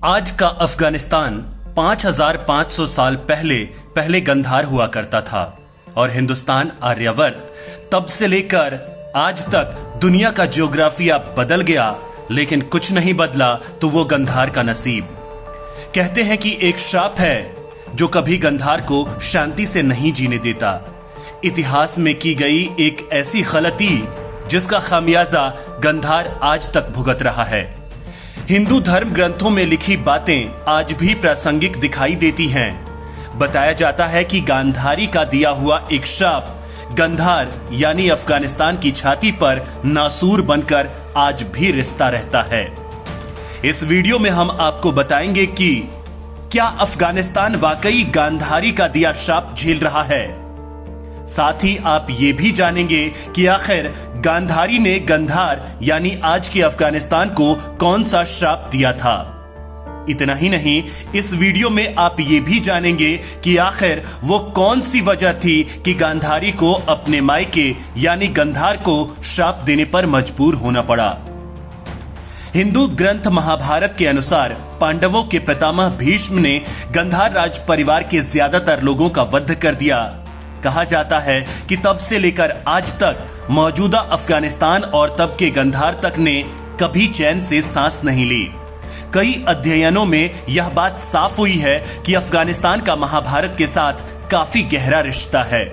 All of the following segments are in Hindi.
आज का अफगानिस्तान 5500 साल पहले गंधार हुआ करता था और हिंदुस्तान आर्यावर्त तब से लेकर आज तक दुनिया का ज्योग्राफिया बदल गया, लेकिन कुछ नहीं बदला तो वो गंधार का नसीब। कहते हैं कि एक श्राप है जो कभी गंधार को शांति से नहीं जीने देता। इतिहास में की गई एक ऐसी गलती जिसका खामियाजा गंधार आज तक भुगत रहा है। हिंदू धर्म ग्रंथों में लिखी बातें आज भी प्रासंगिक दिखाई देती हैं। बताया जाता है कि गांधारी का दिया हुआ एक श्राप गंधार यानी अफगानिस्तान की छाती पर नासूर बनकर आज भी रिश्ता रहता है। इस वीडियो में हम आपको बताएंगे कि क्या अफगानिस्तान वाकई गांधारी का दिया श्राप झेल रहा है। साथ ही आप ये भी जानेंगे कि आखिर गांधारी ने गंधार यानी आज के अफगानिस्तान को कौन सा श्राप दिया था। इतना ही नहीं, इस वीडियो में आप ये भी जानेंगे कि आखिर वो कौन सी वजह थी कि गांधारी को अपने मायके यानी गंधार को श्राप देने पर मजबूर होना पड़ा। हिंदू ग्रंथ महाभारत के अनुसार पांडवों के पितामह भीष्म ने गंधार राज परिवार के ज्यादातर लोगों का वध कर दिया। कहा जाता है कि तब से लेकर आज तक मौजूदा अफगानिस्तान और तब के गंधार तक ने कभी चैन से सांस नहीं ली। कई अध्ययनों में यह बात साफ हुई है कि अफगानिस्तान का महाभारत के साथ काफी गहरा रिश्ता है।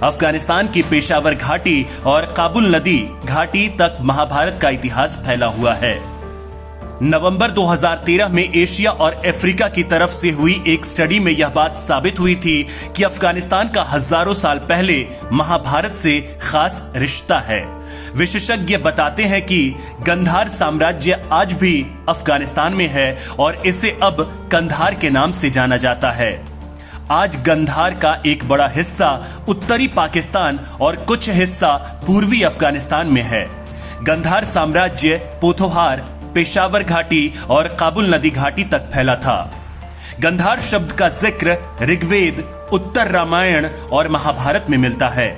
अफगानिस्तान की पेशावर घाटी और काबुल नदी घाटी तक महाभारत का इतिहास फैला हुआ है। नवंबर 2013 में एशिया और अफ्रीका की तरफ से हुई एक स्टडी में यह बात साबित हुई थी कि अफगानिस्तान का हजारों साल पहले महाभारत से खास रिश्ता है। विशेषज्ञ बताते हैं कि गंधार साम्राज्य आज भी अफगानिस्तान में है और इसे अब कंधार के नाम से जाना जाता है। आज गंधार का एक बड़ा हिस्सा उत्तरी पाकिस्तान और कुछ हिस्सा पूर्वी अफगानिस्तान में है। गंधार साम्राज्य पोथोहार, पेशावर घाटी और काबुल नदी घाटी तक फैला था। गंधार शब्द का जिक्र ऋग्वेद, उत्तर रामायण और महाभारत में मिलता है।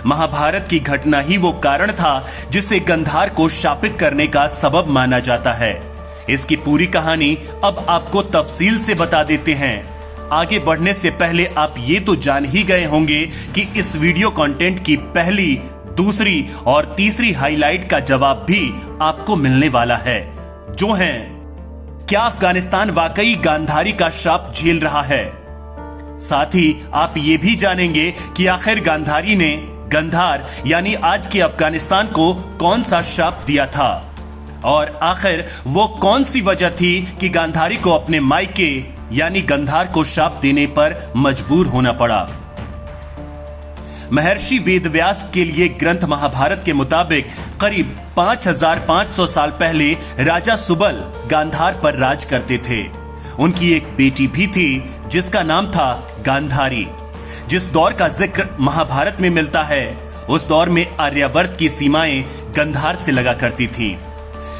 महाभारत की घटना ही वो कारण था जिसे गंधार को शापित करने का सबब माना जाता है। इसकी पूरी कहानी अब आपको तफसील से बता देते हैं। आगे बढ़ने से पहले आप ये तो जान ही गए होंगे कि इस वीडियो कंटेंट की पहली, दूसरी और तीसरी हाईलाइट का जवाब भी आपको मिलने वाला है, जो है क्या अफगानिस्तान वाकई गांधारी का श्राप झेल रहा है। साथ ही आप ये भी जानेंगे कि आखिर गांधारी ने गंधार यानी आज के अफगानिस्तान को कौन सा श्राप दिया था और आखिर वो कौन सी वजह थी कि गांधारी को अपने मायके यानी गंधार को श्राप देने पर मजबूर होना पड़ा। महर्षि वेदव्यास के लिए ग्रंथ महाभारत के मुताबिक करीब 5500 साल पहले राजा सुबल गांधार पर राज करते थे। उनकी एक बेटी भी थी जिसका नाम था गांधारी। जिस दौर का जिक्र महाभारत में मिलता है उस दौर में आर्यावर्त की सीमाएं गंधार से लगा करती थी।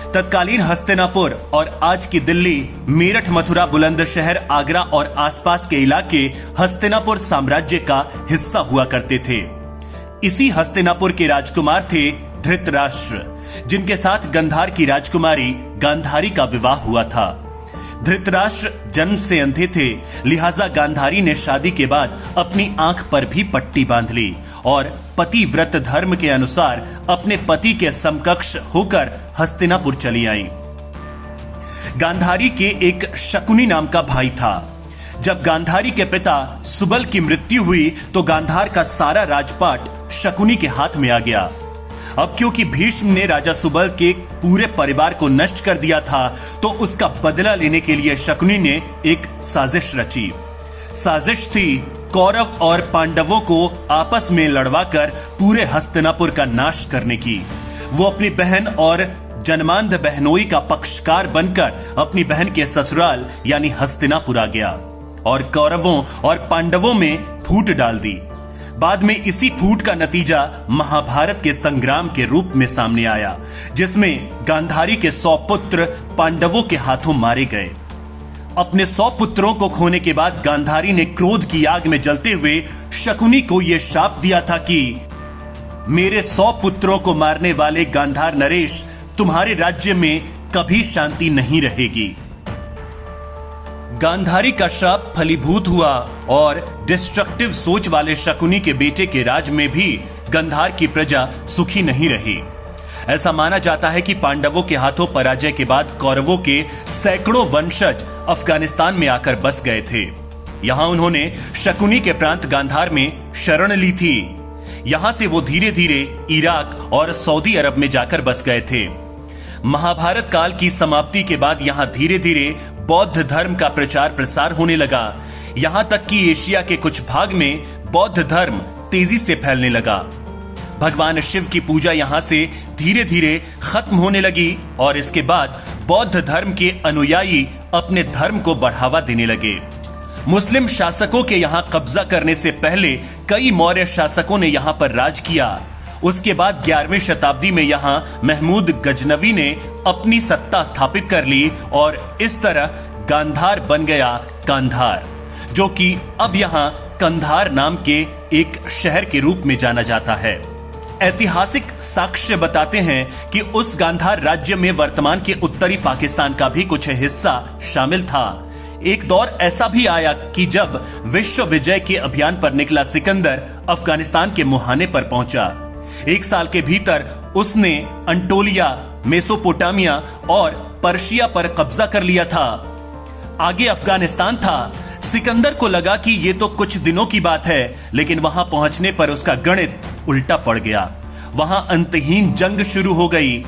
तत्कालीन हस्तिनापुर और आज की दिल्ली, मेरठ, मथुरा, बुलंदशहर, आगरा और आसपास के इलाके हस्तिनापुर साम्राज्य का हिस्सा हुआ करते थे। इसी हस्तिनापुर के राजकुमार थे धृतराष्ट्र, जिनके साथ गंधार की राजकुमारी गांधारी का विवाह हुआ था। धृतराष्ट्र जन्म से अंधे थे, लिहाजा गांधारी ने शादी के बाद अपनी आंख पर भी पट्टी बांध ली और पतिव्रत धर्म के अनुसार अपने पति के समकक्ष होकर हस्तिनापुर चली आई। गांधारी के एक शकुनी नाम का भाई था। जब गांधारी के पिता सुबल की मृत्यु हुई तो गांधार का सारा राजपाट शकुनी के हाथ में आ गया। अब क्योंकि भीष्म ने राजा सुबल के पूरे परिवार को नष्ट कर दिया था तो उसका बदला लेने के लिए शकुनी ने एक साजिश रची। साजिश थी कौरव और पांडवों को आपस में लड़वाकर पूरे हस्तिनापुर का नाश करने की। वो अपनी बहन और जन्मांध बहनोई का पक्षकार बनकर अपनी बहन के ससुराल यानी हस्तिनापुर आ गया और कौरवों और पांडवों में फूट डाल दी। बाद में इसी फूट का नतीजा महाभारत के संग्राम के रूप में सामने आया, जिसमें गांधारी के 100 पुत्र पांडवों के हाथों मारे गए। अपने 100 पुत्रों को खोने के बाद गांधारी ने क्रोध की आग में जलते हुए शकुनी को यह शाप दिया था कि मेरे 100 पुत्रों को मारने वाले गांधार नरेश, तुम्हारे राज्य में कभी शांति नहीं रहेगी। गांधारी का श्राप फलीभूत हुआ और डिस्ट्रक्टिव सोच वाले शकुनी के बेटे के राज में भी गांधार की प्रजा सुखी नहीं रही। ऐसा माना जाता है कि पांडवों के हाथों पराजय के बाद कौरवों के सैकड़ों वंशज अफगानिस्तान में आकर बस गए थे। यहां उन्होंने शकुनी के प्रांत गांधार में शरण ली थी। यहां से वो धीरे धीरे इराक और सऊदी अरब में जाकर बस गए थे। महाभारत काल की समाप्ति के बाद यहां धीरे धीरे बौद्ध धर्म का प्रचार प्रसार होने लगा। यहां तक कि एशिया के कुछ भाग में बौद्ध धर्म तेजी से फैलने लगा। भगवान शिव की पूजा यहां से धीरे धीरे खत्म होने लगी और इसके बाद बौद्ध धर्म के अनुयायी अपने धर्म को बढ़ावा देने लगे। मुस्लिम शासकों के यहां कब्जा करने से पहले कई मौर्य शासकों ने यहां पर राज किया। उसके बाद 11वीं शताब्दी में यहां महमूद गजनवी ने अपनी सत्ता स्थापित कर ली और इस तरह गांधार बन गया कांधार, जो कि अब यहां कंधार नाम के एक शहर के रूप में जाना जाता है। ऐतिहासिक साक्ष्य बताते हैं कि उस गांधार राज्य में वर्तमान के उत्तरी पाकिस्तान का भी कुछ हिस्सा शामिल था। एक दौर ऐसा भी आया कि जब विश्व विजय के अभियान पर निकला सिकंदर अफगानिस्तान के मुहाने पर पहुंचा। एक साल के भीतर उसने अंटोलिया, मेसोपोटामिया और पर्शिया पर कब्जा कर लिया था। आगे अफगानिस्तान था। सिकंदर को लगा कि ये तो कुछ दिनों की बात है, लेकिन वहां पहुंचने पर उसका गणित उल्टा पड़ गया। वहां अंतहीन जंग शुरू हो गई।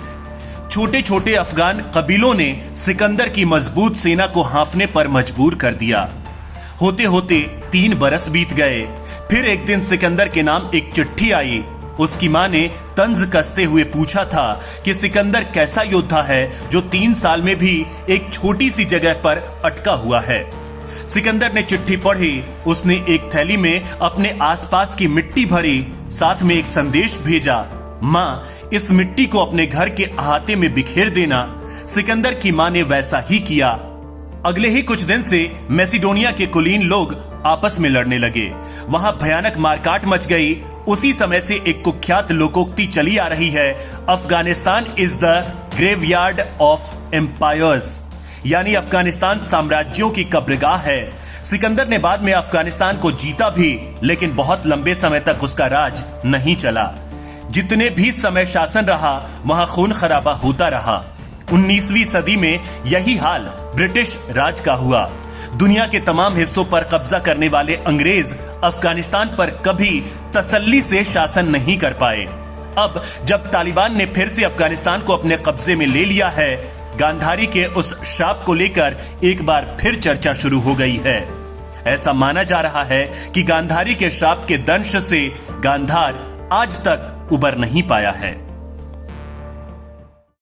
छोटे छोटे अफगान कबीलों ने सिकंदर की मजबूत सेना को हाँफने पर मजबूर कर दिया। होते होते 3 बरस बीत गए। फिर एक दिन सिकंदर के नाम एक चिट्ठी आई। उसकी मां ने तंज कसते हुए पूछा था कि सिकंदर कैसा योद्धा है जो 3 साल में भी एक छोटी सी जगह पर अटका हुआ है। सिकंदर ने चिट्ठी पढ़ी। उसने एक थैली में अपने आसपास की मिट्टी भरी, साथ में एक संदेश भेजा, मां, इस मिट्टी को अपने घर के अहाते में बिखेर देना। सिकंदर की मां ने वैसा ही किया। अगले ही कुछ दिन से मैसिडोनिया के कुलीन लोग आपस में लड़ने लगे। वहां भयानक मारकाट मच गई। उसी समय से एक कुख्यात लोकोक्ति चली आ रही है, Afghanistan is the graveyard of empires, यानी अफगानिस्तान साम्राज्यों की कब्रगाह है। सिकंदर ने बाद में अफगानिस्तान को जीता भी, लेकिन बहुत लंबे समय तक उसका राज नहीं चला। जितने भी समय शासन रहा वहां खून खराबा होता रहा। 19वीं सदी में यही हाल ब्रिटिश राज का हुआ। दुनिया के तमाम हिस्सों पर कब्जा करने वाले अंग्रेज अफगानिस्तान पर कभी तसल्ली से शासन नहीं कर पाए। अब जब तालिबान ने फिर से अफगानिस्तान को अपने कब्जे में ले लिया है, गांधारी के उस श्राप को लेकर एक बार फिर चर्चा शुरू हो गई है। ऐसा माना जा रहा है कि गांधारी के श्राप के दंश से गांधार आज तक उबर नहीं पाया है।